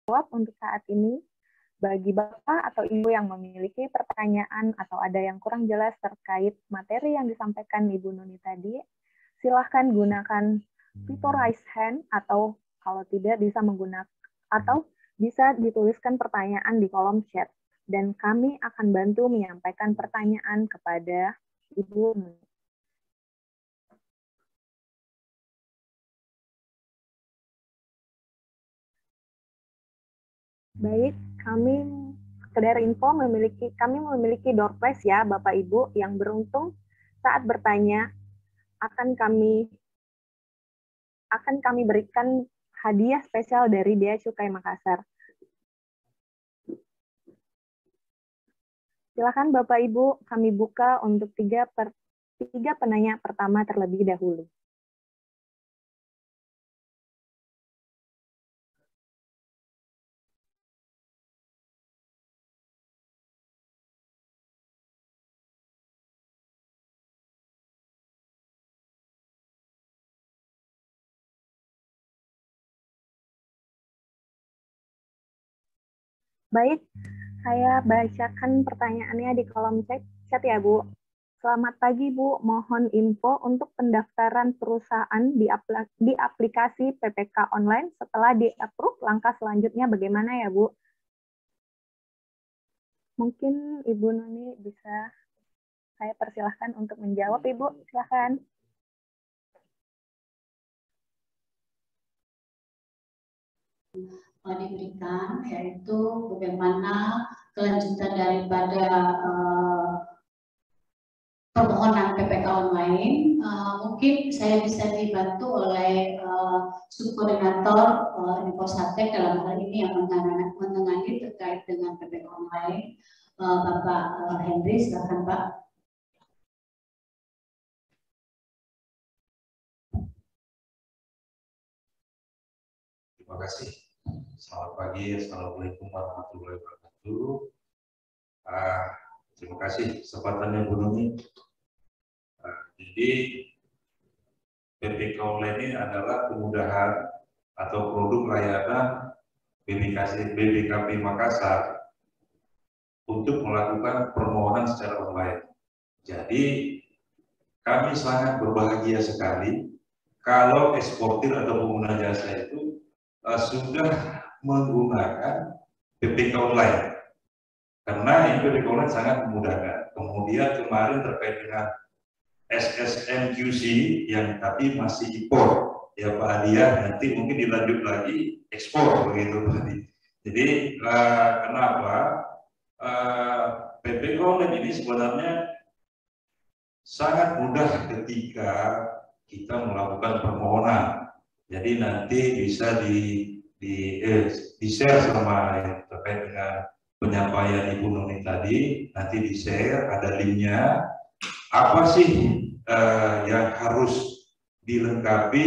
jawab untuk saat ini. Bagi Bapak atau Ibu yang memiliki pertanyaan atau ada yang kurang jelas terkait materi yang disampaikan Ibu Nuni tadi, silahkan gunakan fitur raise hand atau kalau tidak bisa menggunakan atau bisa dituliskan pertanyaan di kolom chat dan kami akan bantu menyampaikan pertanyaan kepada Ibu Nuni. Baik, kami sekedar info kami memiliki door prize ya Bapak Ibu yang beruntung saat bertanya akan kami berikan hadiah spesial dari Bea Cukai Makassar. Silakan Bapak Ibu, kami buka untuk tiga penanya pertama terlebih dahulu. Baik, saya bacakan pertanyaannya di kolom chat ya Bu. Selamat pagi Bu, mohon info untuk pendaftaran perusahaan di aplikasi PPK online setelah di-approve, langkah selanjutnya bagaimana ya Bu? Mungkin Ibu Nuni bisa saya persilahkan untuk menjawab Ibu, silahkan. Diberikan, yaitu bagaimana kelanjutan daripada permohonan PPK online. Mungkin saya bisa dibantu oleh subkoordinator Infosatek dalam hal ini yang menangani terkait dengan PPK online, Bapak Henry, silakan Pak. Terima kasih. Selamat pagi, Assalamualaikum warahmatullahi wabarakatuh. Terima kasih kesempatannya Bu Nuni. Jadi PPK online ini adalah kemudahan atau produk layanan BPKP Makassar untuk melakukan permohonan secara online. Jadi kami sangat berbahagia sekali kalau eksportir atau pengguna jasa itu sudah menggunakan PPK online, karena ini PPK online sangat memudahkan. Kemudian kemarin terkait dengan SSMQC yang tapi masih impor, ya Pak Hadiah, nanti mungkin dilanjut lagi ekspor begitu Pak Hadi. Jadi kenapa PPK online ini sebenarnya sangat mudah ketika kita melakukan permohonan. Jadi nanti bisa di-share sama terkait dengan penyampaian Ibu Nuni tadi, nanti di-share, ada linknya. Apa sih yang harus dilengkapi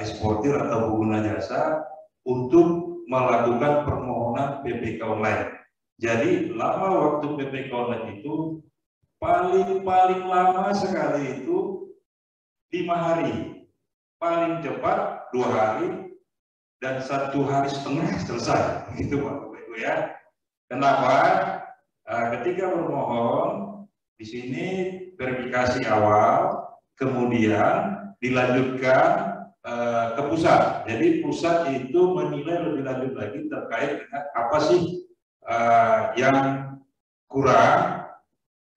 eksportir atau pengguna jasa untuk melakukan permohonan PPK online. Jadi lama waktu PPK online itu paling lama sekali itu 5 hari. Paling cepat 2 hari dan 1,5 hari selesai, begitu Bapak Ibu ya. Kenapa? Ketika bermohon di sini verifikasi awal, kemudian dilanjutkan ke pusat. Jadi pusat itu menilai lebih lanjut lagi terkait dengan apa sih yang kurang.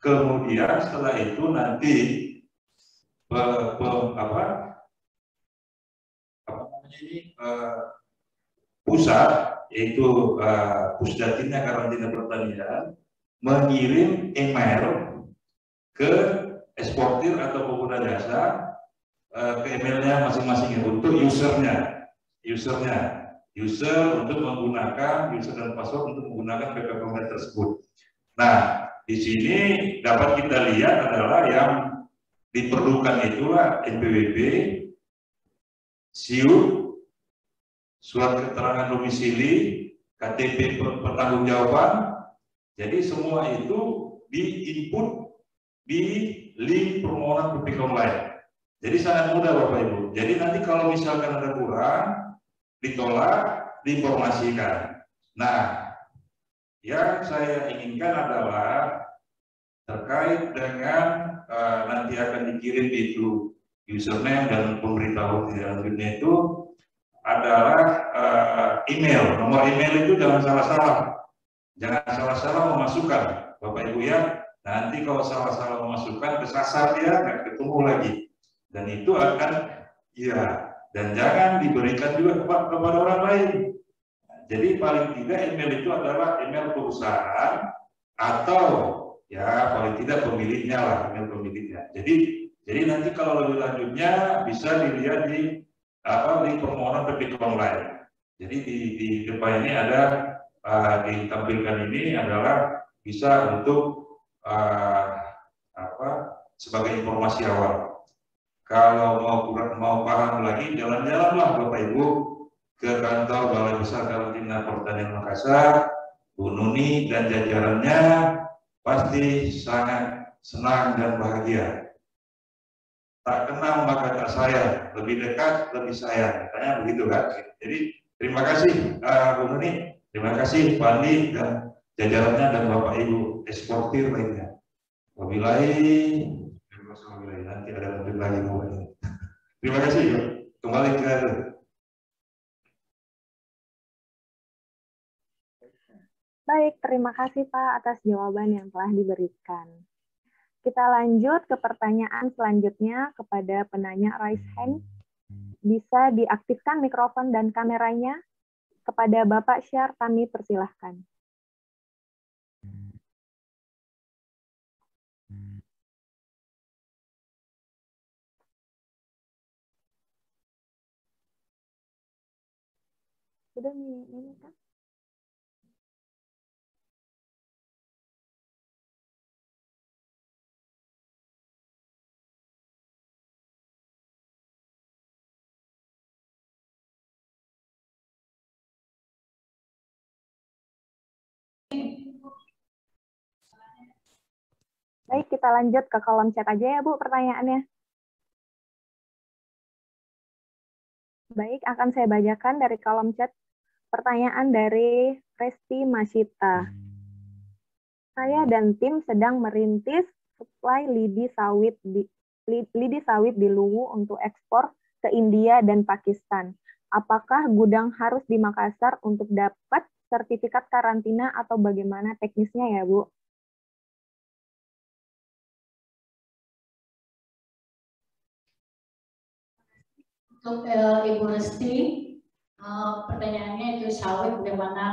Kemudian setelah itu nanti pusat, yaitu Pusdatinnya Karantina Pertanian, mengirim email ke eksportir atau pengguna jasa ke emailnya masing-masing untuk user untuk menggunakan user dan password untuk menggunakan PPK online tersebut. Nah, di sini dapat kita lihat adalah yang diperlukan itulah NPWP, SIU, surat keterangan domisili, KTP pertanggungjawaban. Jadi semua itu di-input di link permohonan PPK online. Jadi sangat mudah Bapak Ibu. Jadi nanti kalau misalkan ada kurang, ditolak, diinformasikan. Nah, yang saya inginkan adalah terkait dengan nanti akan dikirim itu username dan pemberitahuan selanjutnya itu adalah email. Nomor email itu jangan salah-salah. Jangan salah-salah memasukkan, Bapak Ibu ya. Nanti kalau salah-salah memasukkan kesasar ya, nggak ketemu lagi. Dan itu akan, ya, dan jangan diberikan juga kepada orang lain. Jadi paling tidak email itu adalah email perusahaan atau ya paling tidak pemiliknya lah, email pemiliknya. Jadi nanti kalau lebih lanjutnya bisa dilihat di permohonan PPK online. Jadi di depan ini ada ditampilkan ini adalah bisa untuk sebagai informasi awal. Kalau mau paham lagi, jalan-jalanlah Bapak Ibu ke kantor Balai Besar Karantina Pertanian Makassar, Bu Nuni dan jajarannya pasti sangat senang dan bahagia. Tak kenal maka tak sayang, lebih dekat lebih sayang, katanya begitu kan. Jadi terima kasih Bu Nuni, terima kasih Pak Andi dan jajarannya dan Bapak Ibu eksportir lainnya. Wabillahi, nanti ada lanjut lagi ini. Terima kasih. Kembali ke Baik, terima kasih Pak atas jawaban yang telah diberikan. Kita lanjut ke pertanyaan selanjutnya kepada penanya raise hand. Bisa diaktifkan mikrofon dan kameranya. Kepada Bapak Syar kami persilahkan. Sudah ini kan? Baik, kita lanjut ke kolom chat aja ya Bu pertanyaannya. Baik, akan saya bacakan dari kolom chat pertanyaan dari Resti Masita. Saya dan tim sedang merintis suplai lidi sawit di Luwu untuk ekspor ke India dan Pakistan. Apakah gudang harus di Makassar untuk dapat sertifikat karantina atau bagaimana teknisnya ya Bu? Untuk Ibu Resti, pertanyaannya itu sawit bagaimana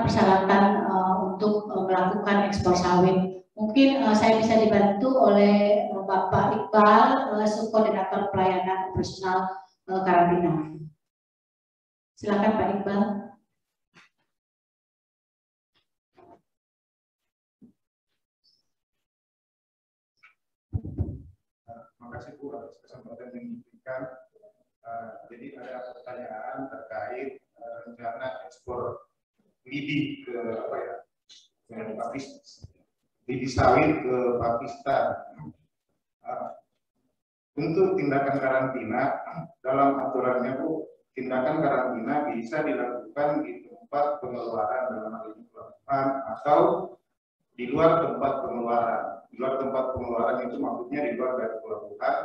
persyaratan untuk melakukan ekspor sawit. Mungkin saya bisa dibantu oleh Bapak Iqbal, Subkoordinator Pelayanan Operasional Karantina. Silakan Pak Iqbal. Terima kasih Bu atas kesempatan yang diberikan. Jadi ada pertanyaan terkait rencana ekspor lidi ke Pakistan, lidi sawit ke Pakistan. Untuk tindakan karantina dalam aturannya Bu, tindakan karantina bisa dilakukan di tempat pengeluaran dalam hal ini pelabuhan atau di luar tempat pengeluaran. Di luar tempat pengeluaran itu maksudnya di luar dari pelabuhan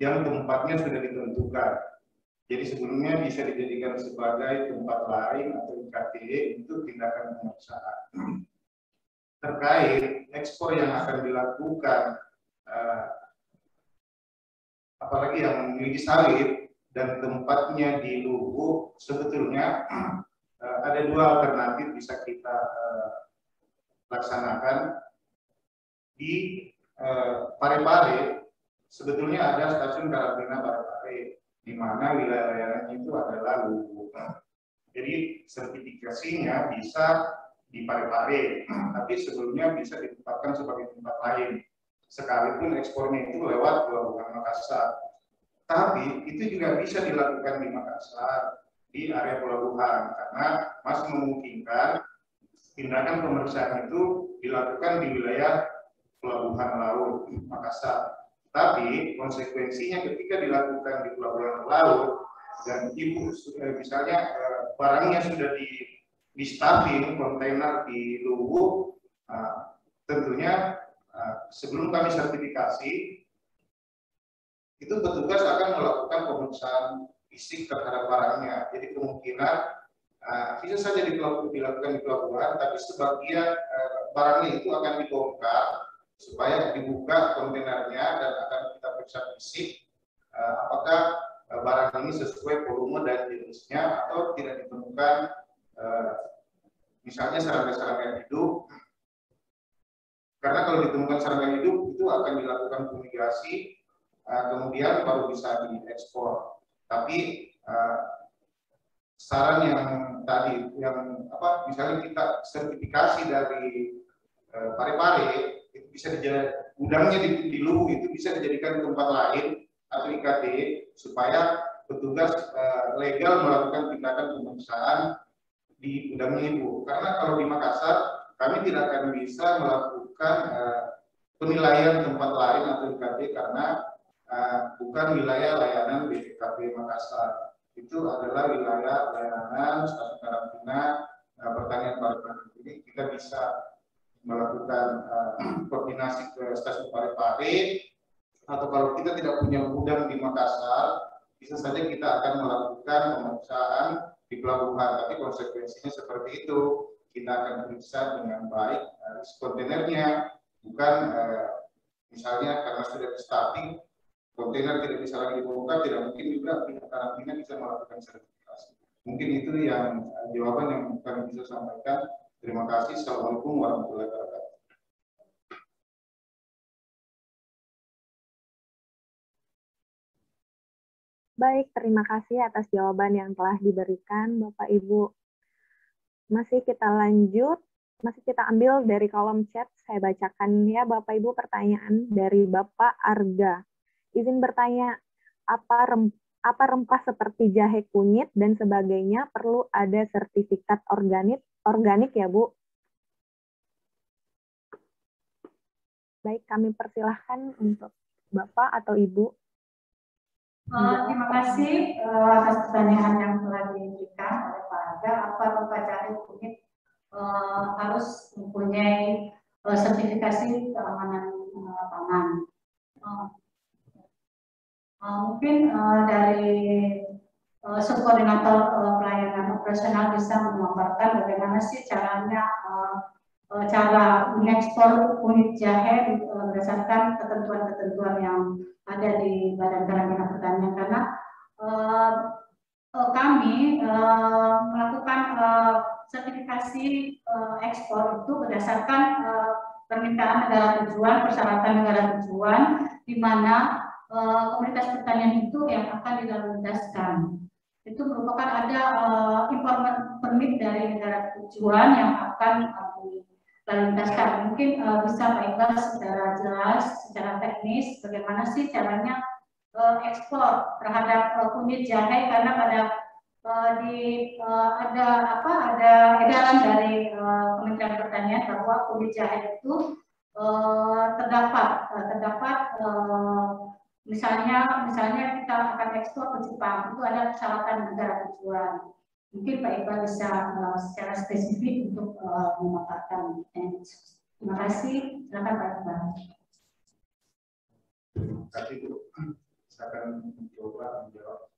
yang tempatnya sudah ditentukan. Jadi sebelumnya bisa dijadikan sebagai tempat lain atau IKT untuk tindakan pemeriksaan. Terkait ekspor yang akan dilakukan, apalagi yang memiliki sawit dan tempatnya di Luwu, sebetulnya ada dua alternatif bisa kita laksanakan. Di Parepare sebetulnya ada stasiun karantina Parepare di mana wilayah layanannya itu adalah Luwu. Jadi sertifikasinya bisa di Parepare, tapi sebelumnya bisa ditetapkan sebagai tempat lain. Sekalipun ekspornya itu lewat Pelabuhan Makassar. Tapi itu juga bisa dilakukan di Makassar, di area pelabuhan, karena masih memungkinkan tindakan pemeriksaan itu dilakukan di wilayah Pelabuhan Laut Makassar. Tapi konsekuensinya ketika dilakukan di pelabuhan laut dan ibu misalnya barangnya sudah di stafing kontainer di Luwu, tentunya sebelum kami sertifikasi itu petugas akan melakukan pemeriksaan fisik terhadap barangnya. Jadi kemungkinan bisa saja dilakukan di pelabuhan, tapi sebagian barangnya itu akan dibongkar supaya dibuka kontainernya dan akan kita periksa fisik apakah barang ini sesuai volume dan jenisnya atau tidak ditemukan misalnya serangga-serangga hidup. Karena kalau ditemukan serangga hidup itu akan dilakukan fumigasi, kemudian baru bisa diekspor. Tapi saran yang tadi, yang apa, misalnya kita sertifikasi dari Parepare, itu bisa gudangnya di Luwu itu bisa dijadikan tempat lain atau IKT supaya petugas legal melakukan tindakan pemeriksaan di gudangnya ibu. Karena kalau di Makassar kami tidak akan bisa melakukan penilaian tempat lain atau IKT karena bukan wilayah layanan BPKP Makassar. Itu adalah wilayah layanan stasiun karantina pertanian Parepare. Ini kita bisa melakukan koordinasi ke stasiun Parepare, atau kalau kita tidak punya gudang di Makassar, bisa saja kita akan melakukan pemeriksaan di pelabuhan. Tapi konsekuensinya seperti itu, kita akan periksa dengan baik kontainernya, bukan misalnya karena sudah di stafing kontainer tidak bisa lagi dibongkar, tidak mungkin juga pihak karantina bisa melakukan sertifikasi. Mungkin itu yang jawaban yang kami bisa sampaikan. Terima kasih. Assalamualaikum warahmatullahi wabarakatuh. Baik, terima kasih atas jawaban yang telah diberikan Bapak Ibu. Masih kita lanjut, masih kita ambil dari kolom chat. Saya bacakan ya Bapak Ibu pertanyaan dari Bapak Arga. Izin bertanya, apa rempah seperti jahe kunyit dan sebagainya perlu ada sertifikat organik ya Bu? Baik, kami persilahkan untuk Bapak atau Ibu. Terima kasih atas pertanyaan yang telah diberikan oleh Pak Arga. Apa rempah jahe kunyit harus mempunyai sertifikasi keamanan pangan? Mungkin dari subkoordinator pelayanan operasional bisa memaparkan bagaimana sih caranya cara mengekspor kunyit jahe berdasarkan ketentuan-ketentuan yang ada di Badan Karantina Pertanian, karena kami melakukan sertifikasi ekspor itu berdasarkan permintaan negara tujuan, persyaratan negara tujuan, di mana komunitas pertanian itu yang akan dilalulintaskan. Itu merupakan ada import permit dari negara tujuan yang akan dilalulintaskan. Mungkin bisa Pak Iqbal secara jelas, secara teknis, bagaimana sih caranya ekspor terhadap kunyit jahe, karena pada ada edaran dari Kementerian Pertanian bahwa kunyit jahe itu terdapat misalnya kita akan ekspor ke Jepang, itu ada persyaratan negara tujuan. Mungkin Pak Iqbal bisa secara spesifik untuk memaparkan. Terima kasih. Silakan Pak Iqbal. Terima kasih Bu. Saya akan mencoba menjawab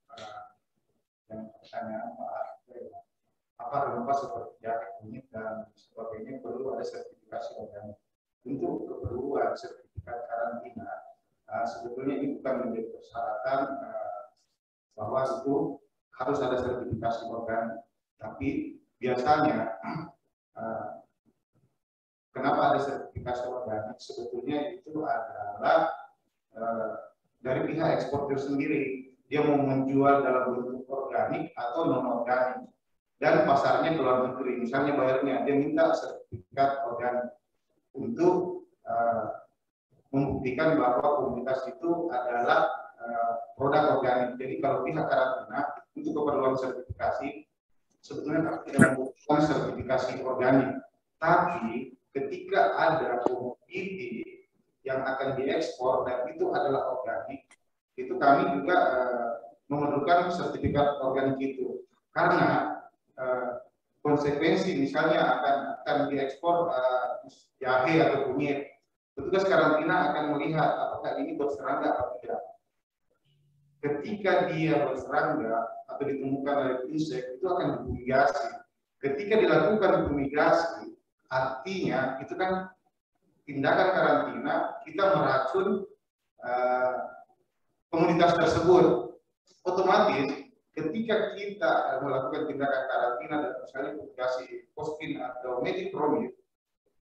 yang pertanyaan Pak. Apa rempah seperti jahe kunyit dan sebagainya perlu ada sertifikasi organik? Untuk keperluan sertifikat karantina, sebetulnya ini bukan menjadi persyaratan bahwa itu harus ada sertifikasi organik. Tapi biasanya kenapa ada sertifikasi organik? Sebetulnya itu adalah dari pihak eksportir sendiri. Dia mau menjual dalam bentuk organik atau non organik, dan pasarnya ke luar negeri. Misalnya bayarnya dia minta sertifikat organik untuk membuktikan bahwa komunitas itu adalah produk organik. Jadi kalau pihak karantina untuk keperluan sertifikasi sebetulnya tidak membutuhkan sertifikasi organik. Tapi ketika ada komoditi yang akan diekspor dan itu ada adalah organik, itu kami juga memerlukan sertifikat organik itu, karena konsekuensi misalnya akan diekspor jahe atau kunyit, petugas karantina akan melihat apakah ini berserangga atau tidak. Ketika dia berserangga atau ditemukan oleh insek, itu akan difumigasi. Ketika dilakukan fumigasi, artinya itu kan tindakan karantina, kita meracun komunitas tersebut. Otomatis ketika kita melakukan tindakan karantina dan misalnya fumigasi fosfin atau metipronid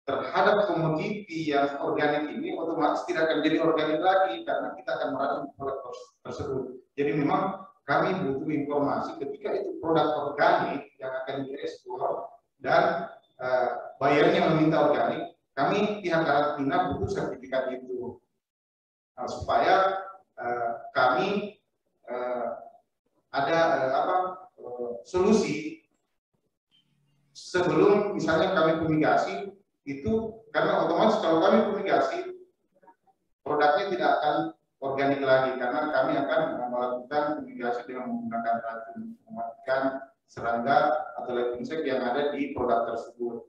terhadap komoditi yang organik ini, otomatis tidak akan jadi organik lagi karena kita akan meracun produk tersebut. Jadi memang kami butuh informasi ketika itu produk organik yang akan diekspor dan bayarnya meminta organik, kami pihak karantina butuh sertifikat itu, supaya kami ada solusi sebelum misalnya kami fumigasi itu, karena otomatis kalau kami fumigasi produknya tidak akan organik lagi karena kami akan melakukan fumigasi dengan menggunakan racun mematikan serangga atau insek yang ada di produk tersebut.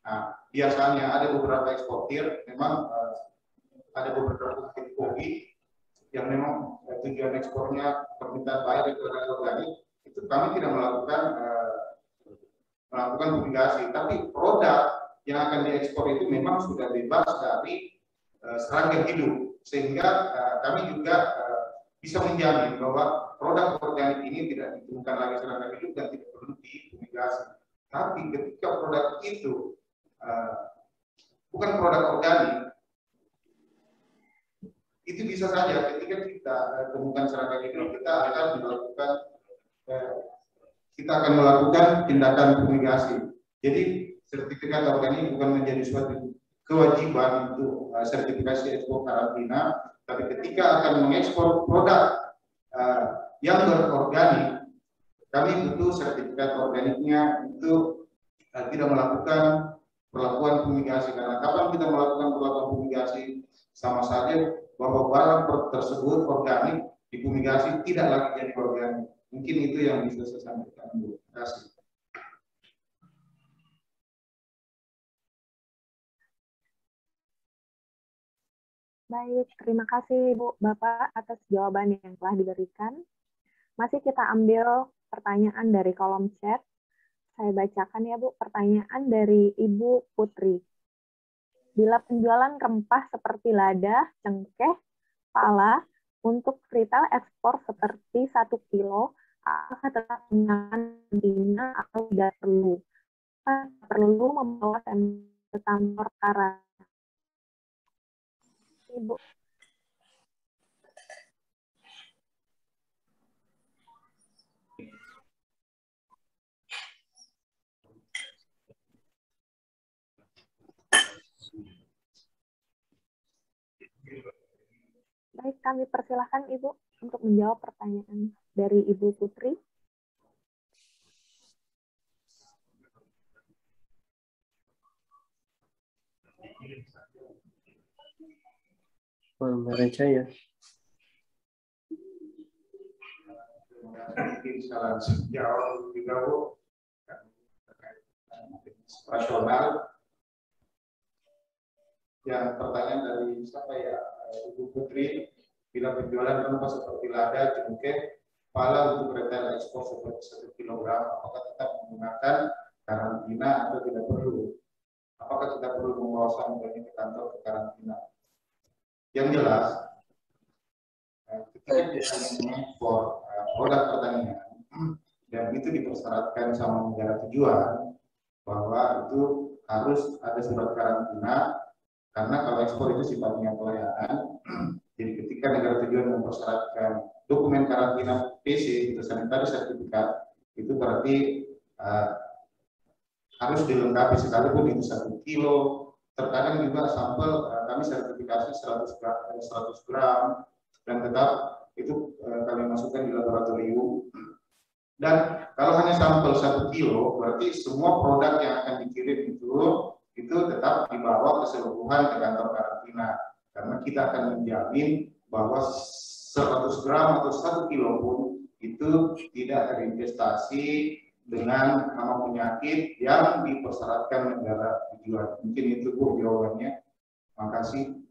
Nah, biasanya ada beberapa eksportir memang ada beberapa kopi yang memang tujuan ekspornya permintaan bayar itu adalah organik, itu kami tidak melakukan fumigasi, tapi produk yang akan diekspor itu memang sudah bebas dari serangga hidup, sehingga kami juga bisa menjamin bahwa produk organik ini tidak ditemukan lagi serangga hidup dan tidak perlu difumigasi. Tapi ketika produk itu bukan produk organik, itu bisa saja ketika kita temukan serangga hidup, kita akan melakukan tindakan fumigasi. Jadi sertifikat organik bukan menjadi suatu kewajiban untuk sertifikasi ekspor karantina, tapi ketika akan mengekspor produk yang berorganik, kami butuh sertifikat organiknya itu tidak melakukan perlakuan fumigasi, karena kapan kita melakukan perlakuan fumigasi sama saja bahwa barang tersebut organik difumigasi tidak lagi jadi organik. Mungkin itu yang bisa saya sampaikan. Terima kasih. Baik, terima kasih Ibu Bapak atas jawaban yang telah diberikan. Masih kita ambil pertanyaan dari kolom chat. Saya bacakan ya Bu, pertanyaan dari Ibu Putri. Bila penjualan rempah seperti lada, cengkeh, pala untuk retail ekspor seperti 1 kilo, apakah tetap dengan karantina atau tidak perlu? Perlu membawa ke kantor karantina. Ibu. Baik, kami persilahkan Ibu untuk menjawab pertanyaan dari Ibu Putri. Mereka ya. Mungkin salah jawab juga Bu, rasional. Yang pertanyaan dari siapa ya, Ibu Putri, bila penjualan rempah seperti lada, cengkeh, pala untuk retail ekspor seperti 1 kilogram, apakah tetap menggunakan karantina atau tidak perlu? Apakah kita perlu membawa sampelnya ke kantor ke karantina? Yang jelas, ketika kita mengekspor produk pertanian dan itu dipersyaratkan sama negara tujuan bahwa itu harus ada surat karantina, karena kalau ekspor itu sifatnya pelayanan. Jadi ketika negara tujuan mempersyaratkan dokumen karantina PC itu sanitary sertifikat, itu berarti harus dilengkapi sekalipun itu 1 kilo. Terkadang juga sampel kami sertifikasi 100 gram dan tetap itu kami masukkan di laboratorium. Dan kalau hanya sampel 1 kilo, berarti semua produk yang akan dikirim itu tetap dibawa keseluruhan ke kantor karantina, karena kita akan menjamin bahwa 100 gram atau 1 kilo pun itu tidak terinvestasi dengan hama penyakit yang dipersyaratkan negara tujuan. Mungkin itu Bu jawabannya. Makasih.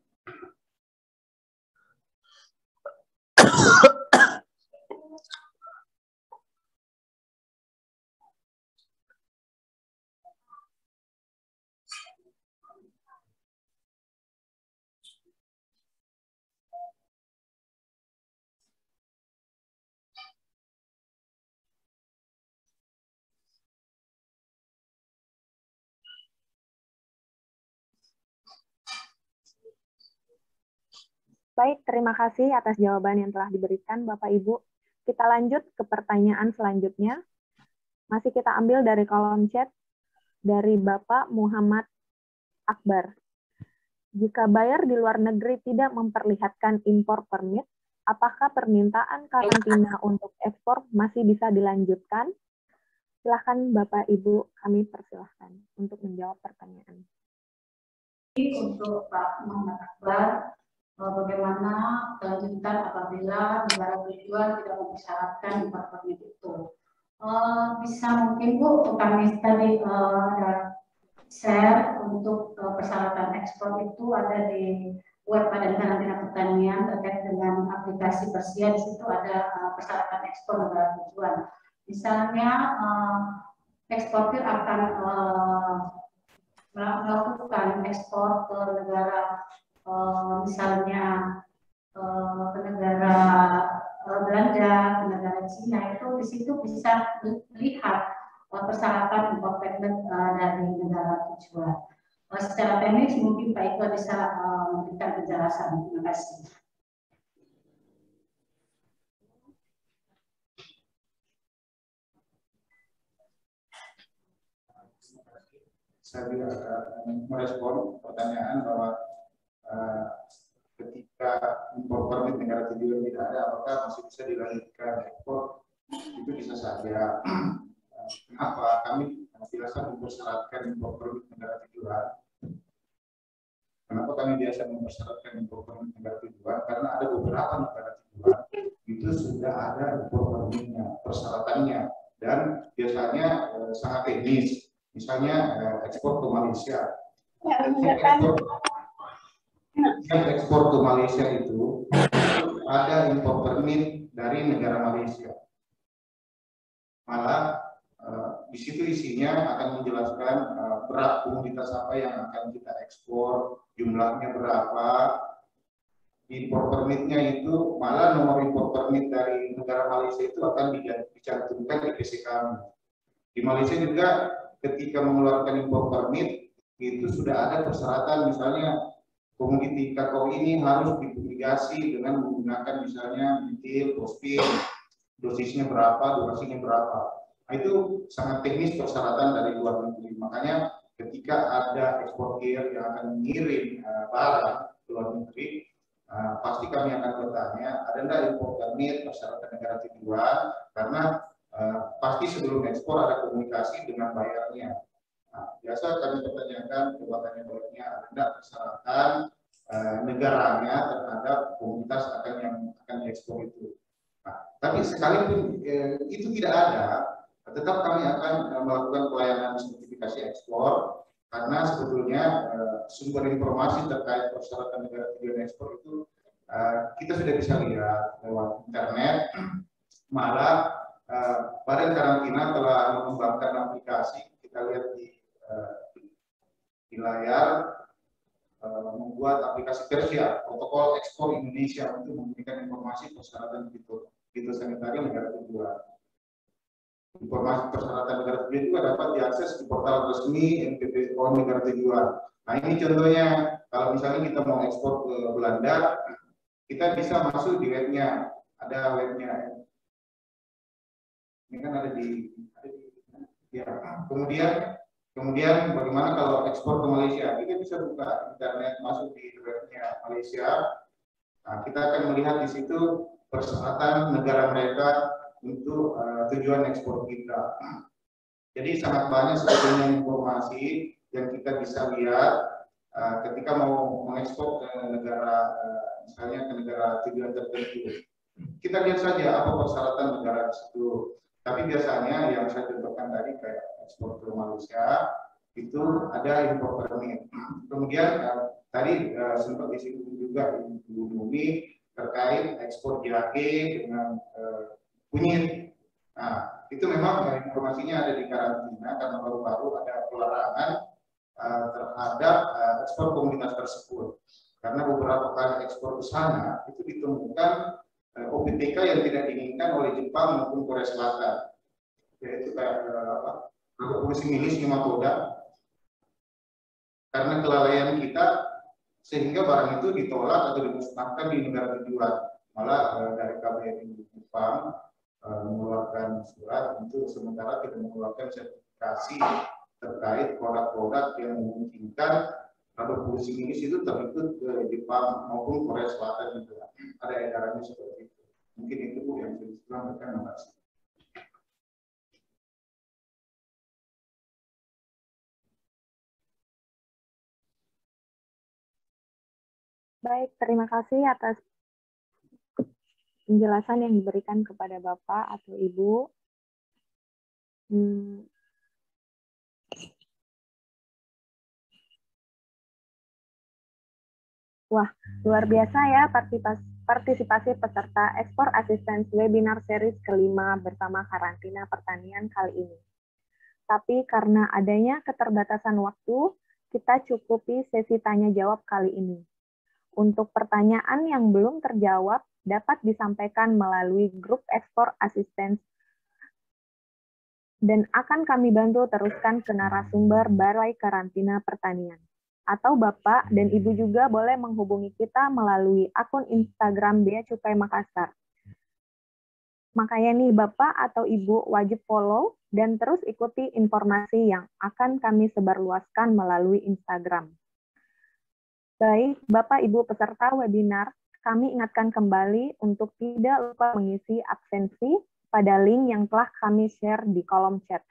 Baik, terima kasih atas jawaban yang telah diberikan Bapak Ibu. Kita lanjut ke pertanyaan selanjutnya. Masih kita ambil dari kolom chat dari Bapak Muhammad Akbar. Jika buyer di luar negeri tidak memperlihatkan impor permit, apakah permintaan karantina untuk ekspor masih bisa dilanjutkan? Silahkan Bapak Ibu, kami persilahkan untuk menjawab pertanyaan. Untuk Pak Muhammad Akbar, bagaimana kelanjutan apabila negara tujuan tidak mempersyaratkan impor permit itu? Bisa mungkin Bu, kami tadi ada share untuk persyaratan ekspor itu ada di web Badan Karantina Pertanian terkait dengan aplikasi Persia. Di situ ada persyaratan ekspor negara tujuan. Misalnya eksportir akan melakukan ekspor ke negara misalnya ke negara Belanda, ke negara Cina, itu di situ bisa melihat persyaratan impor permit dari negara tujuan. Secara teknis mungkin Pak Iqbal bisa memberikan penjelasan. Terima kasih. Saya juga merespon pertanyaan bahwa ketika impor permit negara tujuan tidak ada, apakah masih bisa dilanjutkan ekspor? Itu bisa saja. Kenapa? Kami biasa mempersyaratkan impor permit negara tujuan. Kenapa kami biasa mempersyaratkan impor permit negara tujuan? Karena ada beberapa negara tujuan itu sudah ada impor permitnya, persyaratannya, dan biasanya sangat teknis. Misalnya ekspor ke Malaysia. Yang ekspor ke Malaysia itu ada impor permit dari negara Malaysia. Malah di situ isinya akan menjelaskan berat komoditas apa yang akan kita ekspor, jumlahnya berapa. Impor permitnya itu malah nomor impor permit dari negara Malaysia itu akan dicantumkan di PC kami. Di Malaysia juga ketika mengeluarkan impor permit itu sudah ada persyaratan, misalnya komoditi kakao ini harus difumigasi dengan menggunakan misalnya metil, fosfin, dosisnya berapa, durasinya berapa. Nah, itu sangat teknis persyaratan dari luar negeri. Makanya ketika ada eksportir yang akan mengirim barang ke luar negeri, pasti kami akan bertanya, ada enggak impor permit persyaratan negara tujuan, karena pasti sebelum ekspor ada komunikasi dengan bayarnya. Nah, biasa kami pertanyakan kebuatannya bayarnya, ada enggak persyaratan negaranya terhadap komunitas yang akan diekspor itu. Nah, tapi sekalipun itu tidak ada, tetap kami akan melakukan pelayanan sertifikasi ekspor, karena sebetulnya sumber informasi terkait persyaratan negara tujuan ekspor itu kita sudah bisa lihat lewat internet. Malah Badan Karantina telah mengembangkan aplikasi, kita lihat di layar, membuat aplikasi Persia, protokol ekspor Indonesia, untuk memberikan informasi persyaratan fitosanitari negara tujuan. Informasi persyaratan negara tujuan juga dapat diakses di portal resmi NPPO negara tujuan. Nah, ini contohnya, kalau misalnya kita mau ekspor ke Belanda, kita bisa masuk di webnya, ada webnya. Ini kan ada di ya. Kemudian bagaimana kalau ekspor ke Malaysia? Kita bisa buka internet, masuk di webnya Malaysia. Nah, kita akan melihat di situ persyaratan negara mereka untuk tujuan ekspor kita. Jadi sangat banyak sebetulnya informasi yang kita bisa lihat ketika mau mengekspor ke negara misalnya ke negara tujuan tertentu. Kita lihat saja apa persyaratan negara tersebut. Tapi biasanya yang saya contohkan tadi kayak ekspor ke Malaysia itu ada import permit. Kemudian tadi sempat disinggung juga Ibu Numi terkait ekspor jahe dengan kunyit. Nah, itu memang informasinya ada di karantina karena baru-baru ada pelarangan terhadap ekspor komoditas tersebut. Karena beberapa kali ekspor ke sana itu ditemukan OPTK yang tidak diinginkan oleh Jepang maupun Korea Selatan, yaitu kayak produksi milis nematoda. Karena kelalaian kita sehingga barang itu ditolak atau dimusnahkan di negara tujuan. Malah dari KBRI Jepang mengeluarkan surat untuk sementara tidak mengeluarkan sertifikasi terkait produk-produk yang memungkinkan atau produksi milis itu terikut ke Jepang maupun Korea Selatan juga. Ada edarannya seperti itu. Mungkin itu Bu yang saya sampaikan. Terima kasih. Baik, terima kasih atas penjelasan yang diberikan kepada Bapak atau Ibu. Wah, luar biasa ya partisipasi peserta Ekspor Assistance Webinar Series kelima bersama Karantina Pertanian kali ini. Tapi karena adanya keterbatasan waktu, kita cukupi sesi tanya-jawab kali ini. Untuk pertanyaan yang belum terjawab, dapat disampaikan melalui grup Ekspor Assistance dan akan kami bantu teruskan ke narasumber Balai Karantina Pertanian. Atau Bapak dan Ibu juga boleh menghubungi kita melalui akun Instagram Bea Cukai Makassar. Makanya nih Bapak atau Ibu wajib follow dan terus ikuti informasi yang akan kami sebarluaskan melalui Instagram. Baik, Bapak Ibu peserta webinar, kami ingatkan kembali untuk tidak lupa mengisi absensi pada link yang telah kami share di kolom chat.